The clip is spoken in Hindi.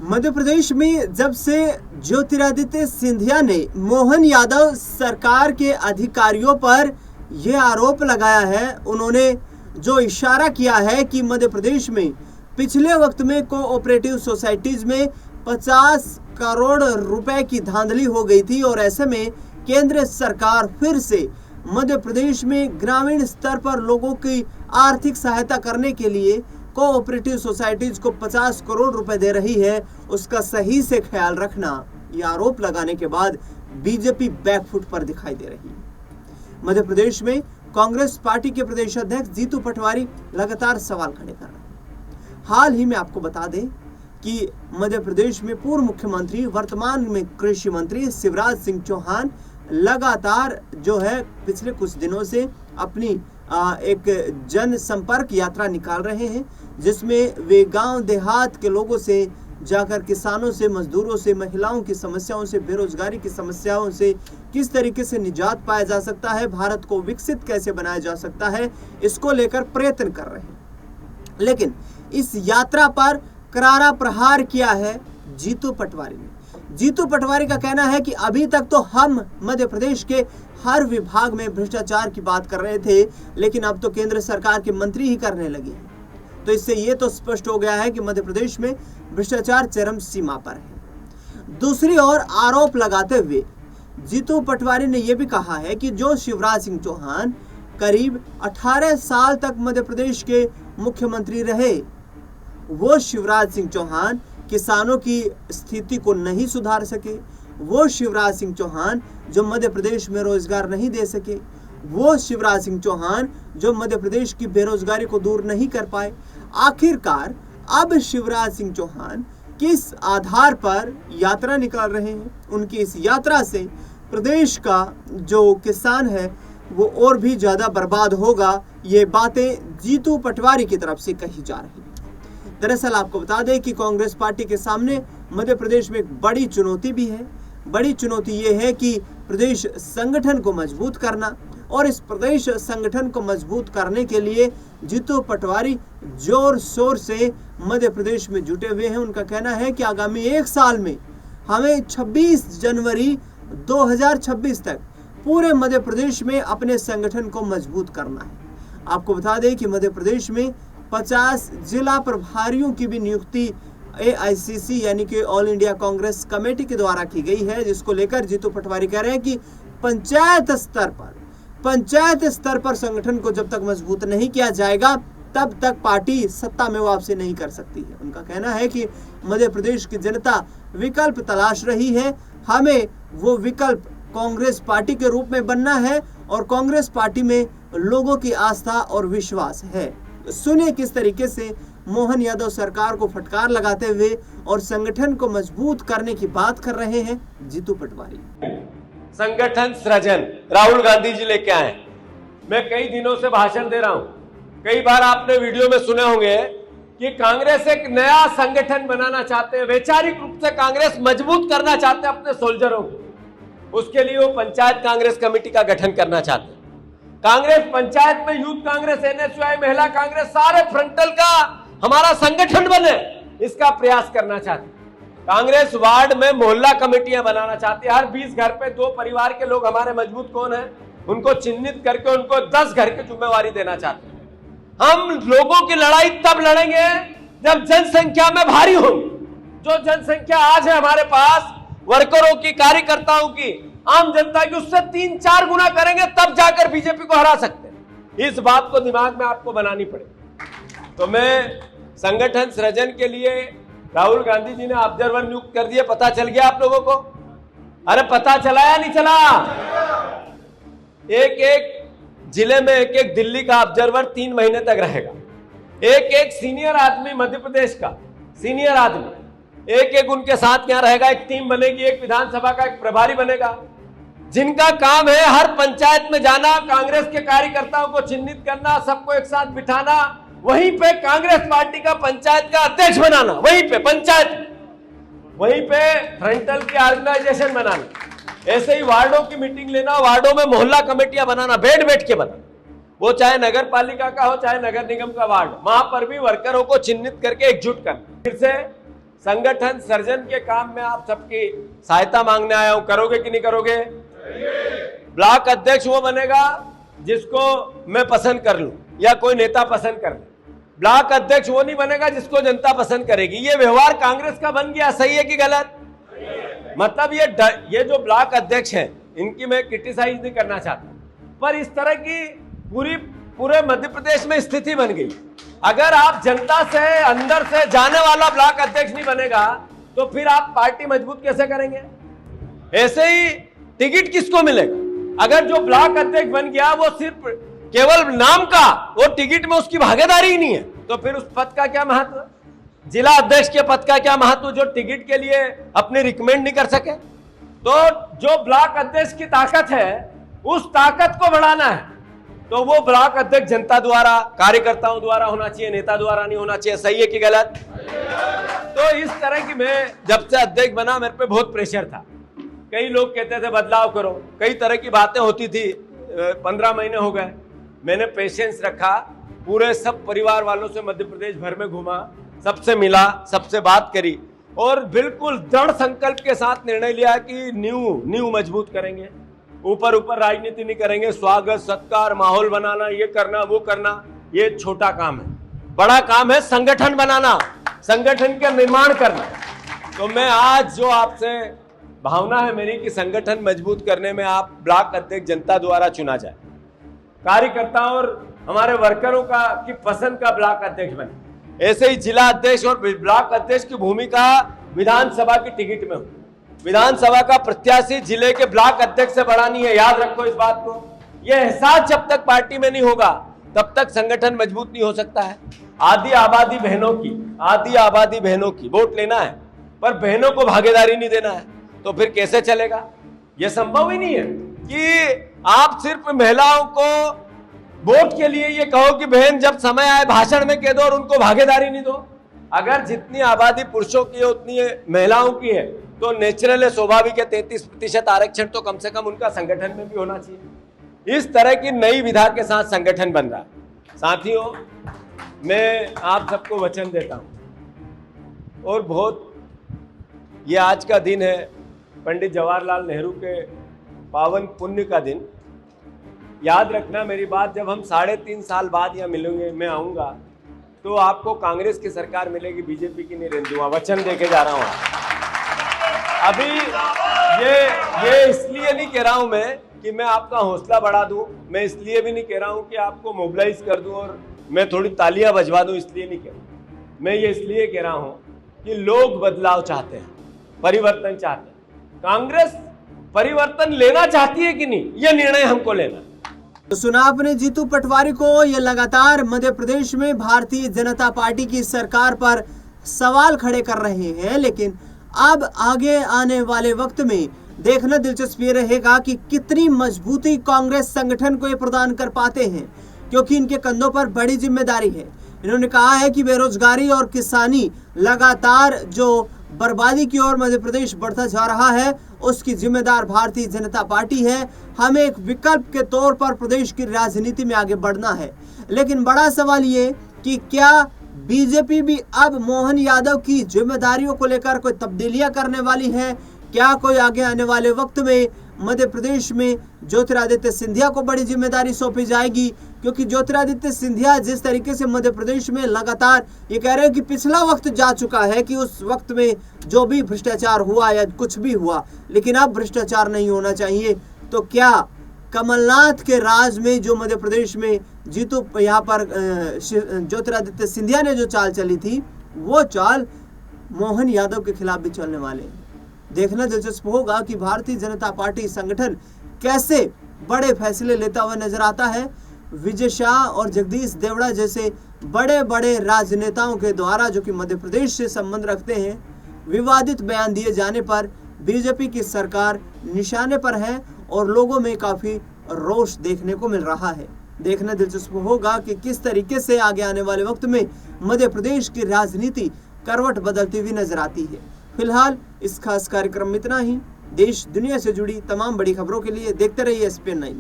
मध्य प्रदेश में जब से ज्योतिरादित्य सिंधिया ने मोहन यादव सरकार के अधिकारियों पर यह आरोप लगाया है, उन्होंने जो इशारा किया है कि मध्य प्रदेश में पिछले वक्त में कोऑपरेटिव सोसाइटीज में 50 करोड़ रुपए की धांधली हो गई थी और ऐसे में केंद्र सरकार फिर से मध्य प्रदेश में ग्रामीण स्तर पर लोगों की आर्थिक सहायता करने के लिए कोऑपरेटिव सोसाइटीज को 50 करोड़ रुपए दे रही है, उसका सही से ख्याल रखना, यह आरोप लगाने के बाद बीजेपी बैकफुट पर दिखाई दे रही है। मध्य प्रदेश में कांग्रेस पार्टी के प्रदेश अध्यक्ष जीतू पटवारी लगातार सवाल खड़े कर रहे हैं। हाल ही में आपको बता दें कि मध्य प्रदेश में पूर्व मुख्यमंत्री, वर्तमान में कृषि मंत्री शिवराज सिंह चौहान लगातार जो है पिछले कुछ दिनों से अपनी एक जनसंपर्क यात्रा निकाल रहे हैं, जिसमें वे गांव देहात के लोगों से जाकर किसानों से, मजदूरों से, महिलाओं की समस्याओं से, बेरोजगारी की समस्याओं से किस तरीके से निजात पाया जा सकता है, भारत को विकसित कैसे बनाया जा सकता है, इसको लेकर प्रयत्न कर रहे हैं। लेकिन इस यात्रा पर करारा प्रहार किया है जीतू पटवारी ने। जीतू पटवारी का कहना है कि अभी तक तो हम मध्य प्रदेश के हर विभाग में भ्रष्टाचार की बात कर रहे थे, लेकिन अब तो केंद्र सरकार के मंत्री ही करने लगे हैं। तो इससे ये तो स्पष्ट हो गया है कि मध्य प्रदेश में भ्रष्टाचार चरम सीमा पर है। दूसरी ओर आरोप लगाते हुए जीतू पटवारी ने यह भी कहा है कि जो शिवराज सिंह चौहान करीब 18 साल तक मध्य प्रदेश के मुख्यमंत्री रहे, वो शिवराज सिंह चौहान किसानों की स्थिति को नहीं सुधार सके, वो शिवराज सिंह चौहान जो मध्य प्रदेश में रोजगार नहीं दे सके, वो शिवराज सिंह चौहान जो मध्य प्रदेश की बेरोजगारी को दूर नहीं कर पाए। आखिरकार अब शिवराज सिंह चौहान किस आधार पर यात्रा निकाल रहे हैं? उनकी इस यात्रा से प्रदेश का जो किसान है वो और भी ज्यादा बर्बाद होगा, ये बातें जीतू पटवारी की तरफ से कही जा रही है। दरअसल आपको बता दें कि कांग्रेस पार्टी के सामने मध्य प्रदेश में एक बड़ी चुनौती भी है। बड़ी चुनौती ये है कि प्रदेश संगठन को मजबूत करना, और इस प्रदेश संगठन को मजबूत करने के लिए जीतू पटवारी जोर शोर से मध्य प्रदेश में जुटे हुए हैं। उनका कहना है कि आगामी एक साल में हमें 26 जनवरी 2026 तक पूरे मध्य प्रदेश में अपने संगठन को मजबूत करना है। आपको बता दें कि मध्य प्रदेश में 50 जिला प्रभारियों की भी नियुक्ति AICC यानी कि ऑल इंडिया कांग्रेस कमेटी के द्वारा की गई है, जिसको लेकर जीतू पटवारी कह रहे हैं कि पंचायत स्तर पर संगठन को जब तक मजबूत नहीं किया जाएगा तब तक पार्टी सत्ता में वापसी नहीं कर सकती है। उनका कहना है कि मध्य प्रदेश की जनता विकल्प तलाश रही है, हमें वो विकल्प कांग्रेस पार्टी के रूप में बनना है और कांग्रेस पार्टी में लोगों की आस्था और विश्वास है। सुनिए किस तरीके से मोहन यादव सरकार को फटकार लगाते हुए और संगठन को मजबूत करने की बात कर रहे हैं जीतू पटवारी। संगठन सृजन राहुल गांधी जी लेके आए। मैं कई दिनों से भाषण दे रहा हूं, कई बार आपने वीडियो में सुने होंगे कि कांग्रेस एक नया संगठन बनाना चाहते हैं, वैचारिक रूप से कांग्रेस मजबूत करना चाहते हैं अपने सोल्जरों को। उसके लिए वो पंचायत कांग्रेस कमेटी का गठन करना चाहते हैं। कांग्रेस पंचायत में यूथ कांग्रेस, NSY, महिला कांग्रेस, सारे फ्रंटल का हमारा संगठन बने, इसका प्रयास करना चाहते हैं। कांग्रेस वार्ड में मोहल्ला कमेटियां बनाना चाहती है। हर 20 घर पे 2 परिवार के लोग हमारे मजबूत कौन है, उनको चिन्हित करके उनको 10 घर की जिम्मेवारी देना चाहते हैं। हम लोगों की लड़ाई तब लड़ेंगे जब जनसंख्या में भारी होगी। जो जनसंख्या आज है हमारे पास, वर्करों की, कार्यकर्ताओं की, आम जनता की, उससे 3-4 गुना करेंगे, तब जाकर बीजेपी को हरा सकते हैं। इस बात को दिमाग में आपको बनानी पड़ेगी। तो मैं संगठन सृजन के लिए राहुल गांधी जी ने ऑब्जर्वर नियुक्त कर दिए। पता चल गया आप लोगों को? अरे पता चला या नहीं चला? एक जिले में एक दिल्ली का ऑब्जर्वर 3 महीने तक रहेगा। एक सीनियर आदमी मध्य प्रदेश का सीनियर आदमी एक उनके साथ यहाँ रहेगा। एक टीम बनेगी, एक विधानसभा का एक प्रभारी बनेगा, जिनका काम है हर पंचायत में जाना, कांग्रेस के कार्यकर्ताओं को चिन्हित करना, सबको एक साथ बिठाना, वहीं पे कांग्रेस पार्टी का पंचायत का अध्यक्ष बनाना, वहीं पे पंचायत, वहीं पे फ्रंटल की ऑर्गेनाइजेशन बनाना, ऐसे ही वार्डों की मीटिंग लेना, वार्डों में मोहल्ला कमेटियां बनाना, बैठ के बनाना, वो चाहे नगर पालिका का हो चाहे नगर निगम का वार्ड, वहां पर भी वर्करों को चिन्हित करके एकजुट करना। फिर से संगठन सृजन के काम में आप सबकी सहायता मांगने आया हूं। करोगे कि नहीं करोगे? ब्लॉक अध्यक्ष वो बनेगा जिसको मैं पसंद कर लूं या कोई नेता पसंद कर ले। ब्लॉक अध्यक्ष वो नहीं बनेगा जिसको जनता पसंद करेगी। ये व्यवहार कांग्रेस का बन गया, सही है कि गलत? मतलब ये जो ब्लॉक अध्यक्ष हैं, इनकी मैं क्रिटिसाइज नहीं करना चाहता, पर इस तरह की पूरे मध्य प्रदेश में स्थिति बन गई। अगर आप जनता से अंदर से जाने वाला ब्लॉक अध्यक्ष नहीं बनेगा तो फिर आप पार्टी मजबूत कैसे करेंगे? ऐसे ही टिकट किसको मिलेगा? अगर जो ब्लॉक अध्यक्ष बन गया वो सिर्फ केवल नाम का, वो टिकट में उसकी भागीदारी ही नहीं है, तो फिर उस पद का क्या महत्व? जिला अध्यक्ष के पद का क्या महत्व जो टिकट के लिए अपने रिकमेंड नहीं कर सके? तो जो ब्लॉक अध्यक्ष की ताकत है, उस ताकत को बढ़ाना है तो वो ब्लॉक अध्यक्ष जनता द्वारा, कार्यकर्ताओं द्वारा होना चाहिए, नेता द्वारा नहीं होना चाहिए। सही है कि गलत? तो इस तरह की मैं जब से अध्यक्ष बना मेरे पे बहुत प्रेशर था। कई लोग कहते थे बदलाव करो, कई तरह की बातें होती थी। 15 महीने हो गए, मैंने पेशेंस रखा, पूरे सब परिवार वालों से मध्य प्रदेश भर में घूमा, सबसे मिला, सबसे बात करी और बिल्कुल दृढ़ संकल्प के साथ निर्णय लिया कि न्यू मजबूत करेंगे। ऊपर राजनीति नहीं करेंगे, स्वागत सत्कार माहौल बनाना, ये करना वो करना, ये छोटा काम है। बड़ा काम है संगठन बनाना, संगठन का निर्माण करना। तो मैं आज जो आपसे भावना है मेरी कि संगठन मजबूत करने में आप ब्लॉक अध्यक्ष जनता द्वारा चुना जाए, कार्यकर्ताओं और हमारे वर्करों की पसंद का ब्लॉक अध्यक्ष बने। ऐसे ही जिला अध्यक्ष और ब्लॉक अध्यक्ष की भूमिका विधानसभा की टिकट में हो। विधानसभा का प्रत्याशी जिले के ब्लॉक अध्यक्ष से बढ़ानी है, याद रखो इस बात को। यह एहसास जब तक पार्टी में नहीं होगा तब तक संगठन मजबूत नहीं हो सकता है। आधी आबादी बहनों की वोट लेना है, पर बहनों को भागीदारी नहीं देना है, तो फिर कैसे चलेगा? यह संभव ही नहीं है कि आप सिर्फ महिलाओं को वोट के लिए ये कहो कि बहन जब समय आए भाषण में कह दो और उनको भागीदारी नहीं दो। अगर जितनी आबादी पुरुषों की है उतनी महिलाओं की है तो नेचुरल है, स्वाभाविक है 33% आरक्षण तो कम से कम उनका संगठन में भी होना चाहिए। इस तरह की नई विधा के साथ संगठन बन रहा है। साथियों, मैं आप सबको वचन देता हूं और बहुत ये आज का दिन है पंडित जवाहरलाल नेहरू के पावन पुण्य का दिन। याद रखना मेरी बात, जब हम 3.5 साल बाद यहाँ मिलेंगे, मैं आऊँगा तो आपको कांग्रेस की सरकार मिलेगी, बीजेपी की नहीं रहने दूंगा, वचन देके जा रहा हूँ। अभी ये इसलिए नहीं कह रहा हूँ मैं कि मैं आपका हौसला बढ़ा दूं, मैं इसलिए भी नहीं कह रहा हूँ कि आपको मोबिलाइज कर दूं और मैं थोड़ी तालियां बजवा दूं, इसलिए नहीं कह रहा। मैं ये इसलिए कह रहा हूँ कि लोग बदलाव चाहते हैं, परिवर्तन चाहते हैं। कांग्रेस परिवर्तन लेना चाहती है कि नहीं, ये निर्णय हमको लेना है। तो सुना आपने जीतू पटवारी को। ये लगातार मध्य प्रदेश में भारतीय जनता पार्टी की सरकार पर सवाल खड़े कर रहे हैं, लेकिन अब आगे आने वाले वक्त में देखना दिलचस्प ये रहेगा कि कितनी मजबूती कांग्रेस संगठन को ये प्रदान कर पाते हैं, क्योंकि इनके कंधों पर बड़ी जिम्मेदारी है। इन्होंने कहा है कि बेरोजगारी और किसानी लगातार जो बर्बादी की ओर मध्य प्रदेश बढ़ता जा रहा है, उसकी जिम्मेदार भारतीय जनता पार्टी है। हमें एक विकल्प के तौर पर प्रदेश की राजनीति में आगे बढ़ना है। लेकिन बड़ा सवाल ये कि क्या बीजेपी भी अब मोहन यादव की जिम्मेदारियों को लेकर कोई तब्दीलियां करने वाली है? क्या कोई आगे आने वाले वक्त में मध्य प्रदेश में ज्योतिरादित्य सिंधिया को बड़ी जिम्मेदारी सौंपी जाएगी? क्योंकि ज्योतिरादित्य सिंधिया जिस तरीके से मध्य प्रदेश में लगातार ये कह रहे हैं कि पिछला वक्त जा चुका है, कि उस वक्त में जो भी भ्रष्टाचार हुआ या कुछ भी हुआ, लेकिन अब भ्रष्टाचार नहीं होना चाहिए। तो क्या कमलनाथ के राज में जो मध्य प्रदेश में जीतू यहाँ पर ज्योतिरादित्य सिंधिया ने जो चाल चली थी, वो चाल मोहन यादव के खिलाफ भी चलने वाले हैं। देखना दिलचस्प होगा कि भारतीय जनता पार्टी संगठन कैसे बड़े फैसले लेता हुआ नजर आता है। विजय शाह और जगदीश देवड़ा जैसे बड़े बड़े राजनेताओं के द्वारा, जो कि मध्य प्रदेश से संबंध रखते हैं, विवादित बयान दिए जाने पर बीजेपी की सरकार निशाने पर है और लोगों में काफी रोष देखने को मिल रहा है। देखना दिलचस्प होगा कि किस तरीके से आगे आने वाले वक्त में मध्य प्रदेश की राजनीति करवट बदलती हुई नजर आती है। फिलहाल इस खास कार्यक्रम में इतना ही। देश दुनिया से जुड़ी तमाम बड़ी खबरों के लिए देखते रहिए SPN9।